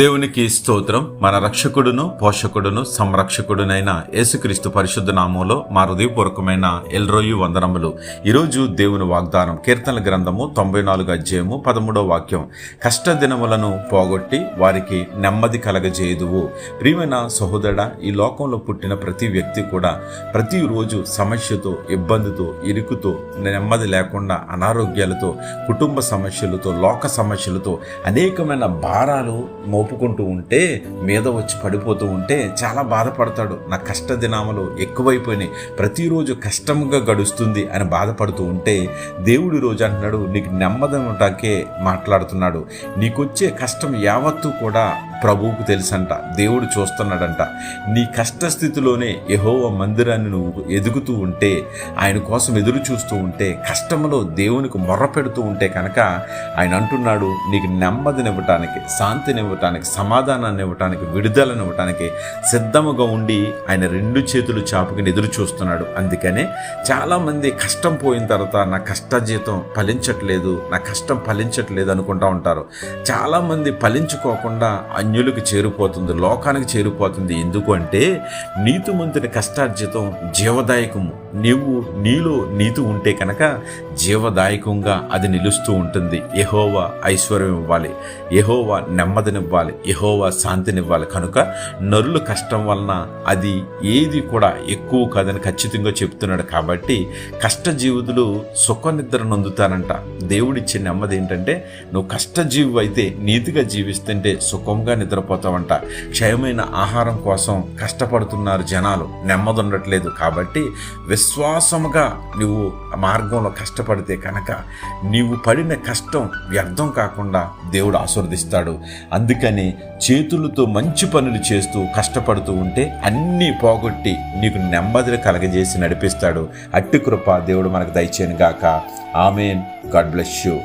దేవునికి స్తోత్రం. మన రక్షకుడును పోషకుడును సంరక్షకుడునైన యేసుక్రీస్తు పరిశుద్ధ నామంలో మా హృదయపూర్వకమైన ఎల్రోయు వందనములు. ఈరోజు దేవుని వాగ్దానం కీర్తనల గ్రంథము 94 అధ్యాయము 13వ వాక్యం. కష్ట దినములను పోగొట్టి వారికి నెమ్మది కలగజేయుదువు. ప్రియమైన సహోదరుడా, ఈ లోకంలో పుట్టిన ప్రతి వ్యక్తి కూడా ప్రతిరోజు సమస్యతో, ఇబ్బందితో, ఇరుకుతో, నెమ్మది లేకుండా, అనారోగ్యాలతో, కుటుంబ సమస్యలతో, లోక సమస్యలతో అనేకమైన భారాలు మోపుకుంటూ ఉంటే, మీద వచ్చి పడిపోతూ ఉంటే చాలా బాధపడతాడు. నా కష్ట దినాములు ఎక్కువైపోయినాయి, ప్రతిరోజు కష్టంగా గడుస్తుంది అని బాధపడుతూ ఉంటే, దేవుడి రోజు అంటున్నాడు, నీకు నెమ్మది ఉండటానికే మాట్లాడుతున్నాడు. నీకొచ్చే కష్టం యావత్తు కూడా ప్రభువుకు తెలుసంట, దేవుడు చూస్తున్నాడంట. నీ కష్టస్థితిలోనే యెహోవా మందిరాన్ని నువ్వు ఎదుగుతూ ఉంటే, ఆయన కోసం ఎదురు చూస్తూ ఉంటే, కష్టంలో దేవునికి మొర్ర పెడుతూ ఉంటే కనుక ఆయన అంటున్నాడు, నీకు నెమ్మదినివ్వటానికి, శాంతినివ్వటానికి, సమాధానాన్ని ఇవ్వటానికి, విడుదలనివ్వటానికి సిద్ధముగా ఉండి ఆయన 2 చేతులు చాపుకుని ఎదురు చూస్తున్నాడు. అందుకనే చాలామంది కష్టం పోయిన తర్వాత నా కష్టజీతం ఫలించట్లేదు, నా కష్టం ఫలించట్లేదు అనుకుంటా ఉంటారు. చాలామంది ఫలించుకోకుండా అన్యులకు చేరిపోతుంది, లోకానికి చేరిపోతుంది. ఎందుకు అంటే నీతిమంతుని కష్టార్జితం జీవదాయకము. నీలో నీతి ఉంటే కనుక జీవదాయకంగా అది నిలుస్తూ ఉంటుంది. యెహోవా ఐశ్వర్యం ఇవ్వాలి, యెహోవా నెమ్మదినివ్వాలి, యెహోవా శాంతినివ్వాలి. కనుక నరుల కష్టం వలన అది ఏది కూడా ఎక్కువ కాదని ఖచ్చితంగా చెప్తున్నాడు. కాబట్టి కష్టజీవులు సుఖనిద్ర నొందుతారంట. దేవుడిచ్చే నెమ్మది ఏంటంటే, నువ్వు కష్టజీవి అయితే, నీతిగా జీవిస్తుంటే సుఖంగా నిద్రపోతావంట. క్షయమైన ఆహారం కోసం కష్టపడుతున్నారు జనాలు, నెమ్మది ఉండట్లేదు. కాబట్టి విశ్వాసముగా నువ్వు మార్గంలో కష్టపడితే కనుక నీవు పడిన కష్టం వ్యర్థం కాకుండా దేవుడు ఆశీర్వదిస్తాడు. అందుకని చేతులతో మంచి పనులు చేస్తూ కష్టపడుతూ ఉంటే అన్నీ పోగొట్టి నీకు నెమ్మదిని కలగజేసి నడిపిస్తాడు. అట్టి కృప దేవుడు మనకు దయచేయను గాక. ఆమేన్. God bless you.